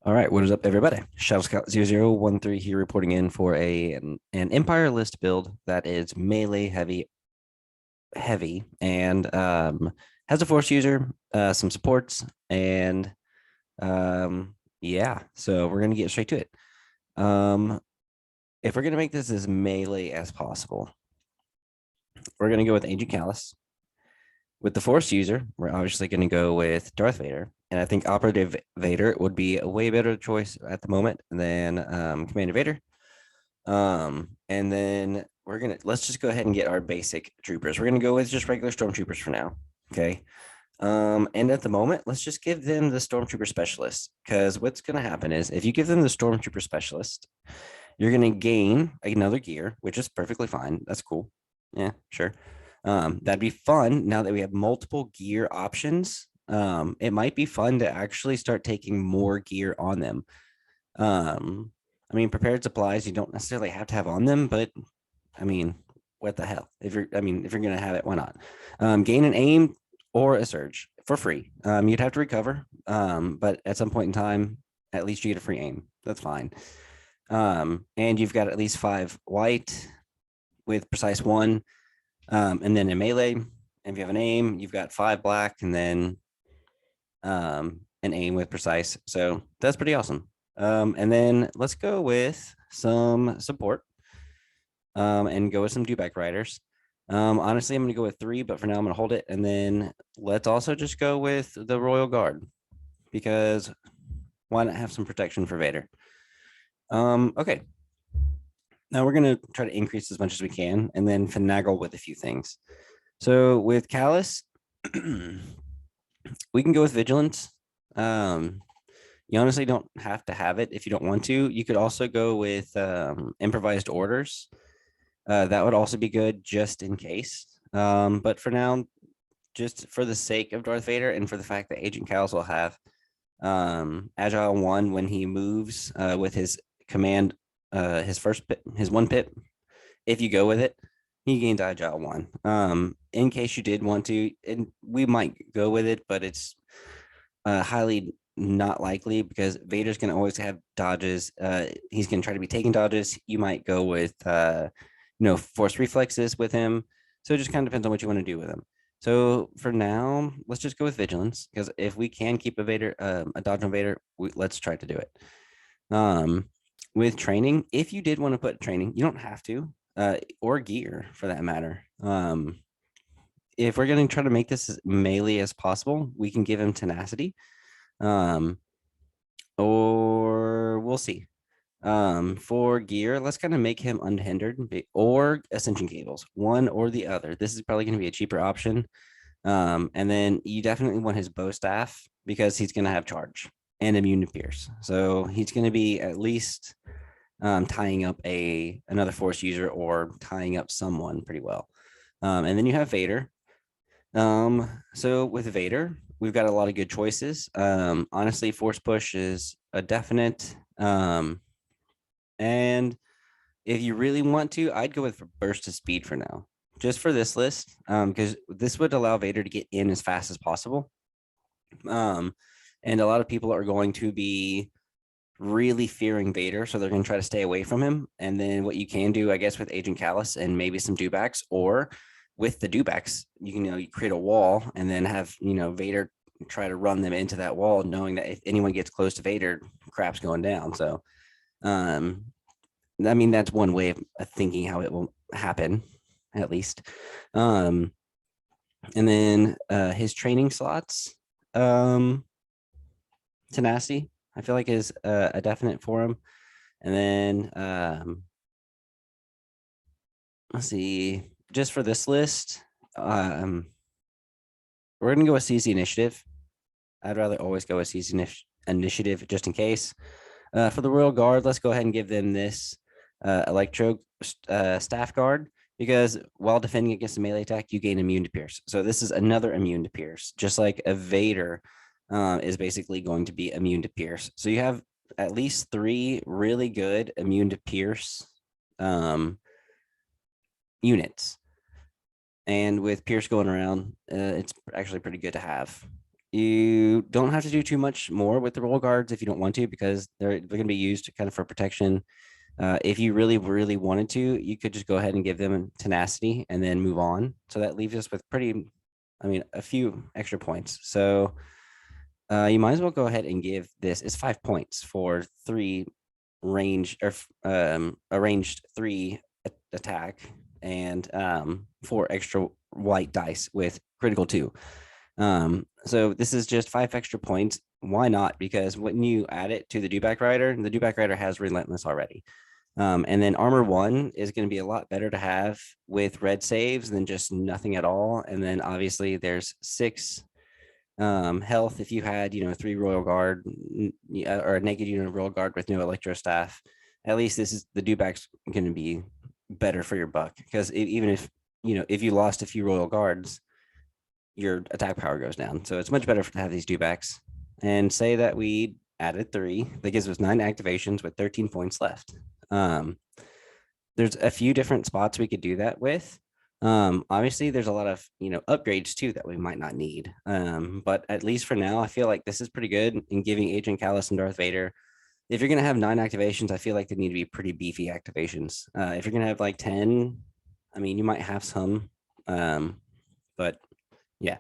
All right, what is up, everybody? Shadow Scout 0013 here, reporting in for an Empire list build that is melee heavy, and has a Force user, some supports, and yeah. So we're gonna get straight to it. Um, if we're gonna make this as melee as possible, we're gonna go with Ancient Callus. With the Force user, we're obviously gonna go with Darth Vader. And I think Operative Vader would be a way better choice at the moment than Commander Vader. And then let's just go ahead and get our basic troopers. We're gonna go with just regular stormtroopers for now. Okay. And at the moment, let's just give them the stormtrooper specialist, because what's gonna happen is if you give them the stormtrooper specialist, you're gonna gain another gear, which is perfectly fine. That's cool. Yeah, sure. That'd be fun now that we have multiple gear options. It might be fun to actually start taking more gear on them. I mean, prepared supplies you don't necessarily have to have on them, but I mean, what the hell? If you're gonna have it, why not? Gain an aim or a surge for free. You'd have to recover, but at some point in time, at least you get a free aim. That's fine. And you've got at least 5 white with precise 1, and then in melee, and if you have an aim, you've got 5 black, and then an aim with precise. So that's pretty awesome. And then let's go with some support, and go with some dewback riders. Honestly, I'm going to go with 3, but for now, I'm going to hold it. And then let's also just go with the Royal Guard, because why not have some protection for Vader? Okay. Now we're going to try to increase as much as we can and then finagle with a few things. So with Callus, we can go with Vigilance. You honestly don't have to have it if you don't want to. You could also go with improvised orders. That would also be good just in case. But for now, just for the sake of Darth Vader and for the fact that Agent Callus will have Agile 1 when he moves with his command, his 1 pip. If you go with it, he gains Agile 1. In case you did want to, and we might go with it, but it's highly not likely because Vader's going to always have dodges. He's going to try to be taking dodges. You might go with force reflexes with him. So it just kind of depends on what you want to do with him. So for now, let's just go with vigilance, because if we can keep a Vader, a dodge on Vader, let's try to do it. With training, if you did want to put training, you don't have to, or gear for that matter. If we're going to try to make this as melee as possible, we can give him tenacity, or we'll see. For gear, let's kind of make him unhindered or ascension cables, one or the other. This is probably going to be a cheaper option. And then you definitely want his bow staff because he's going to have charge and immune to pierce. So he's going to be at least tying up another force user or tying up someone pretty well. And then you have Vader. So with Vader, we've got a lot of good choices. Honestly, force push is a definite. And if you really want to, I'd go with burst of speed for now, just for this list, because this would allow Vader to get in as fast as possible. And a lot of people are going to be really fearing Vader, so they're going to try to stay away from him. And then what you can do, I guess, with Agent Callus and maybe some dewbacks, or with the dewbacks, you can you create a wall and then have Vader try to run them into that wall, knowing that if anyone gets close to Vader, crap's going down. So I mean, that's one way of thinking how it will happen, at least. And then his training slots, tenacity, I feel like is a definite for him. And then let's see, just for this list, we're gonna go with CC initiative. I'd rather always go with CC initiative just in case. For the Royal Guard, let's go ahead and give them this Electro Staff Guard, because while defending against a melee attack, you gain immune to pierce. So this is another immune to pierce, just like a Vader is basically going to be immune to pierce. So you have at least 3 really good immune to pierce units. And with Pierce going around, it's actually pretty good to have. You don't have to do too much more with the roll guards if you don't want to, because they're going to be used kind of for protection. If you really, really wanted to, you could just go ahead and give them tenacity and then move on. So that leaves us with a few extra points. So you might as well go ahead and give this. It's 5 points for 3 range or arranged 3 attack and 4 extra white dice with critical 2. So this is just 5 extra points. Why not? Because when you add it to the Dewback Rider, the Dewback Rider has Relentless already. And then armor 1 is going to be a lot better to have with red saves than just nothing at all. And then obviously there's 6 health if you had 3 royal guard or a naked unit of royal guard with no electro staff. At least this is the Dewback's going to be better for your buck, because even if you lost a few royal guards, your attack power goes down. So it's much better to have these Dewbacks. And say that we added 3, that gives us 9 activations with 13 points left. There's a few different spots we could do that with. Obviously there's a lot of upgrades too that we might not need, but at least for now I feel like this is pretty good in giving Agent Callus and Darth Vader. If you're going to have 9 activations, I feel like they need to be pretty beefy activations. If you're going to have like 10, you might have some, but yeah.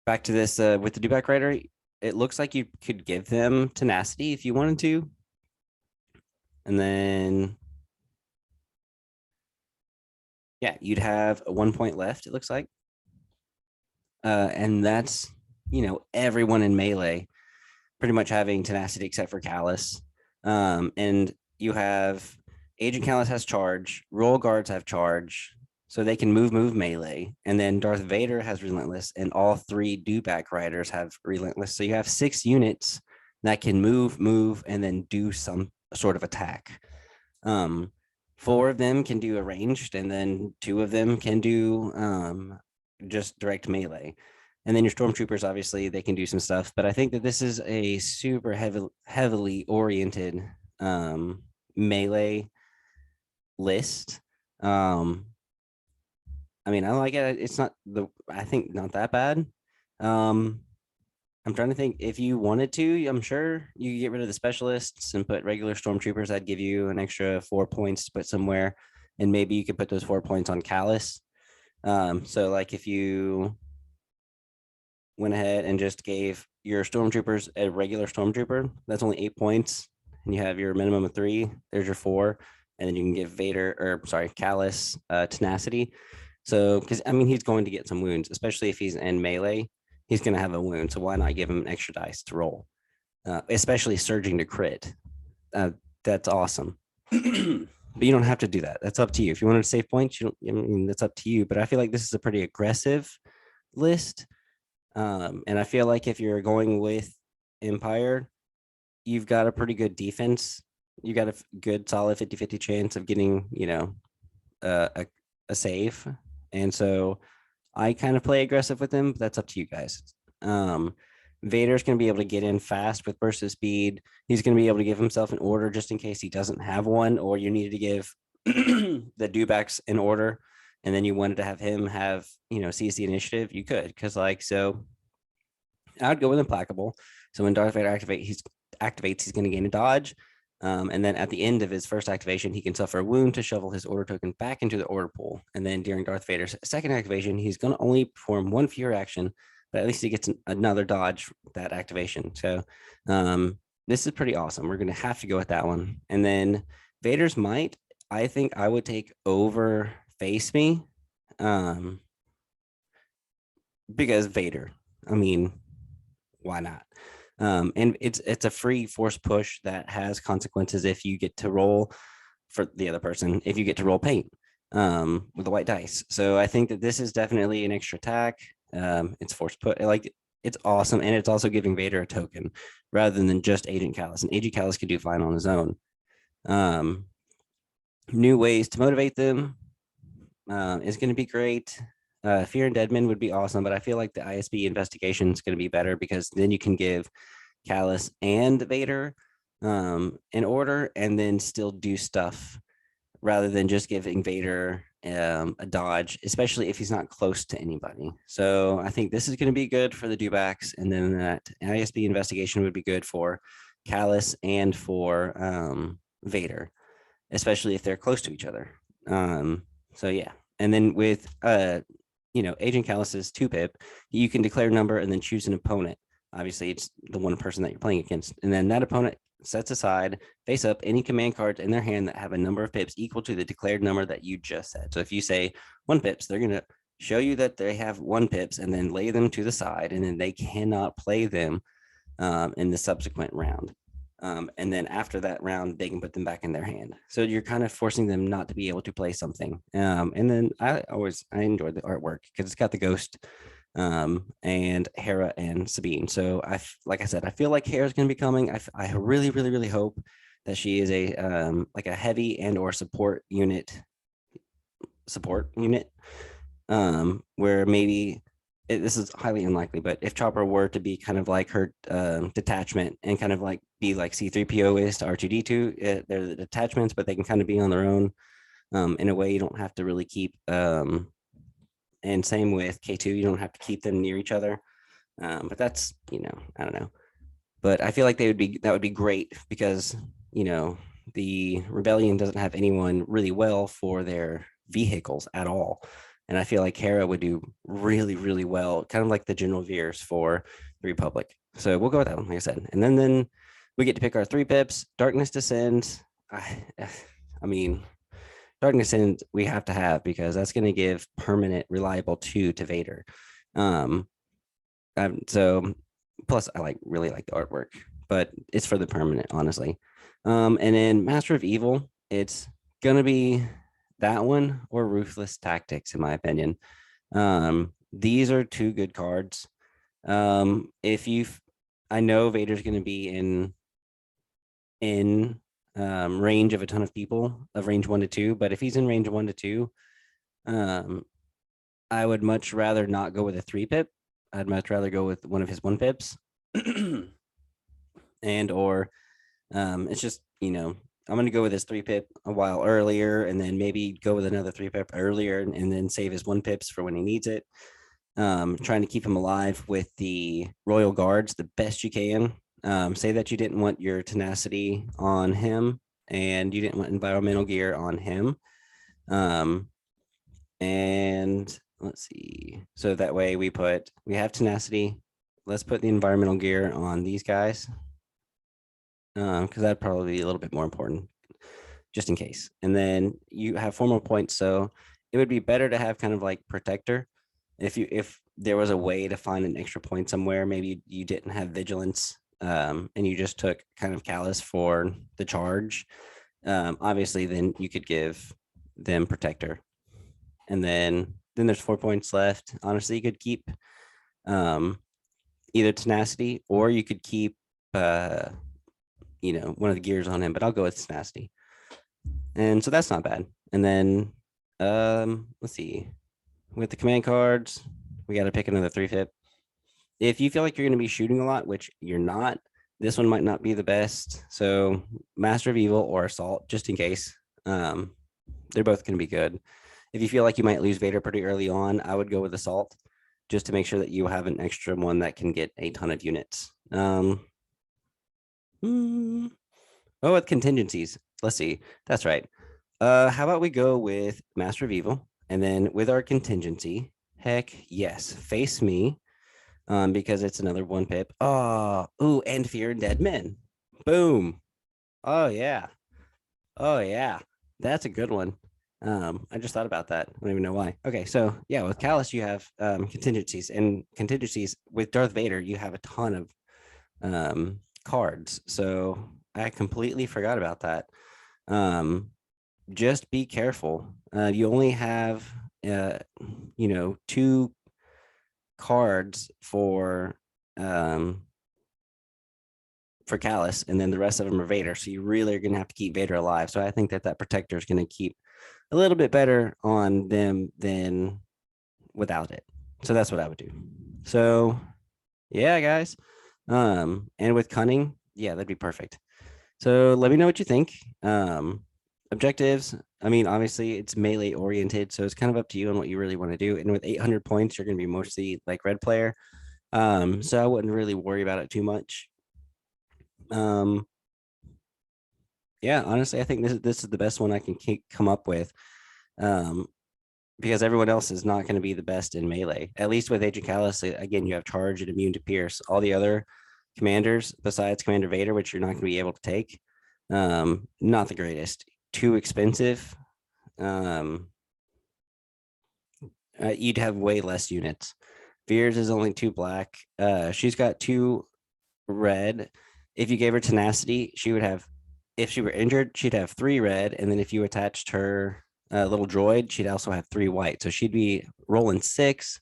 Back to this with the Dewback Rider, it looks like you could give them tenacity if you wanted to, and then yeah, you'd have 1 point left, it looks like. And that's, everyone in melee pretty much having tenacity except for Callus. And you have Agent Callus has charge, roll guards have charge, so they can move melee. And then Darth Vader has relentless, and all 3 Dewback Riders have relentless. So you have 6 units that can move, and then do some sort of attack. 4 of them can do a ranged, and then 2 of them can do just direct melee. And then your stormtroopers, obviously, they can do some stuff. But I think that this is a super heavily oriented melee list. I like it. It's not I think not that bad. I'm trying to think, if you wanted to, I'm sure you could get rid of the specialists and put regular stormtroopers. That'd give you an extra 4 points to put somewhere. And maybe you could put those 4 points on Callus. So like if you went ahead and just gave your stormtroopers a regular stormtrooper, that's only 8 points. And you have your minimum of 3, there's your 4. And then you can give Callus tenacity. So, because he's going to get some wounds, especially if he's in melee. He's going to have a wound, so why not give him an extra dice to roll, especially surging to crit. That's awesome. But you don't have to do that. That's up to you. If you wanted to save points, that's up to you. But I feel like this is a pretty aggressive list. And I feel like if you're going with Empire, you've got a pretty good defense. You got a good solid 50-50 chance of getting, a save. And so I kind of play aggressive with him, but that's up to you guys. Vader's going to be able to get in fast with burst of speed. He's going to be able to give himself an order just in case he doesn't have one, or you needed to give the Dewbacks an order, and then you wanted to have him have, seize the initiative. You could, because so I'd go with Implacable. So when Darth Vader activates, he's going to gain a dodge. And then at the end of his first activation, he can suffer a wound to shovel his order token back into the order pool. And then during Darth Vader's second activation, he's going to only perform 1 fewer action, but at least he gets another dodge that activation. So this is pretty awesome. We're going to have to go with that one. And then Vader's Might, I think I would take over Face Me, because Vader, why not? And it's a free force push that has consequences if you get to roll for the other person, if you get to roll paint with the white dice. So I think that this is definitely an extra attack. It's force put, it's awesome. And it's also giving Vader a token rather than just Agent Callus. And Agent Callus could do fine on his own. New ways to motivate them is going to be great. Fear and Deadman would be awesome, but I feel like the ISB investigation is going to be better, because then you can give Callus and Vader an order and then still do stuff rather than just giving Vader a dodge, especially if he's not close to anybody. So I think this is going to be good for the dewbacks, and then that ISB investigation would be good for Callus and for Vader, especially if they're close to each other. So yeah, and then with Agent Callus's 2-pip, you can declare a number and then choose an opponent. Obviously, it's the one person that you're playing against, and then that opponent sets aside face up any command cards in their hand that have a number of pips equal to the declared number that you just said. So if you say 1 pips, they're going to show you that they have 1 pips and then lay them to the side, and then they cannot play them in the subsequent round. And then after that round, they can put them back in their hand. So you're kind of forcing them not to be able to play something. And then I enjoyed the artwork because it's got the ghost and Hera and Sabine. So like I said, I feel like Hera's going to be coming. I really, really, really hope that she is a like a heavy and or support unit, where maybe this is highly unlikely, but if Chopper were to be kind of like her detachment and kind of like be like C3PO is to R2D2, they're the detachments, but they can kind of be on their own. In a way, you don't have to really keep, and same with K2, you don't have to keep them near each other. But that's, I don't know. But I feel like that would be great because, the rebellion doesn't have anyone really well for their vehicles at all. And I feel like Hera would do really, really well, kind of like the General Veers for the Republic. So we'll go with that one, like I said. And then we get to pick our 3 pips. Darkness Descends. I mean, Darkness Descends we have to have because that's going to give permanent reliable 2 to Vader. So plus I really like the artwork, but it's for the permanent, honestly. And then Master of Evil, it's gonna be that one or Ruthless Tactics, in my opinion. These are 2 good cards. I know Vader's gonna be in range of a ton of people of range 1 to 2, but if he's in range 1 to 2, I would much rather not go with a 3-pip. I'd much rather go with one of his 1 pips. And or it's just, I'm going to go with his 3-pip a while earlier and then maybe go with another 3-pip earlier and then save his 1 pips for when he needs it. Trying to keep him alive with the Royal Guards the best you can. Say that you didn't want your tenacity on him and you didn't want environmental gear on him. And let's see. So that way we have tenacity. Let's put the environmental gear on these guys. Because that'd probably be a little bit more important, just in case. And then you have 4 more points. So it would be better to have kind of like protector. If there was a way to find an extra point somewhere, maybe you didn't have vigilance, and you just took kind of Callus for the charge. Obviously, then you could give them protector. And then there's 4 points left. Honestly, you could keep either tenacity or you could keep one of the gears on him, but I'll go with tenacity. And so that's not bad. And then let's see. With the command cards, we got to pick another 3-pip. If you feel like you're going to be shooting a lot, which you're not, this one might not be the best. So Master of Evil or Assault, just in case. They're both going to be good. If you feel like you might lose Vader pretty early on, I would go with Assault just to make sure that you have an extra one that can get a ton of units. With contingencies. Let's see. That's right. How about we go with Master of Evil? And then with our contingency, heck yes, face me. Because it's another 1-pip. And Fear and Dead Men. Boom. Oh yeah. That's a good one. I just thought about that. I don't even know why. Okay, so yeah, with Callus you have contingencies, and contingencies with Darth Vader you have a ton of cards. So I completely forgot about that. Just be careful. You only have 2 cards for Callus, and then the rest of them are Vader. So you really are going to have to keep Vader alive. So I think that protector is going to keep a little bit better on them than without it. So that's what I would do. So yeah, guys. And with cunning, yeah, that'd be perfect. So let me know what you think. objectives. I mean, obviously it's melee oriented, so it's kind of up to you on what you really want to do. And with 800 points, you're going to be mostly like red player. So I wouldn't really worry about it too much. Um, yeah, honestly, I think this is the best one I can come up with. Um, because everyone else is not going to be the best in melee. At least with Agent Callus, again, you have charge and immune to pierce. All the other commanders, besides Commander Vader, which you're not going to be able to take, not the greatest. Too expensive. Um, you'd have way less units. Veers is only 2 black. She's got 2 red. If you gave her tenacity, she would have. If she were injured, she'd have 3 red, and then if you attached her little droid, she'd also have 3 white. So she'd be rolling 6,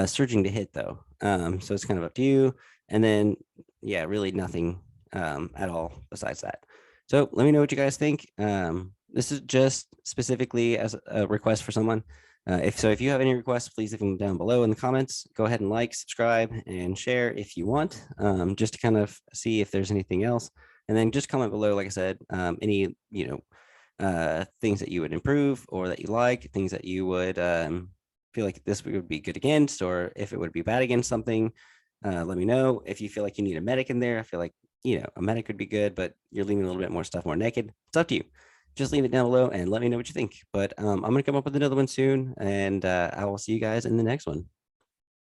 surging to hit though. So it's kind of up to you. And then yeah, really nothing at all besides that. So let me know what you guys think. This is just specifically as a request for someone. If you have any requests, please leave them down below in the comments. Go ahead and like, subscribe, and share if you want, just to kind of see if there's anything else. And then just comment below, like I said, any things that you would improve or that you like, things that you would feel like this would be good against, or if it would be bad against something. Let me know. If you feel like you need a medic in there, I feel like a medic would be good, but you're leaving a little bit more stuff more naked. It's up to you. Just leave it down below and let me know what you think. But I'm gonna come up with another one soon, and I will see you guys in the next one.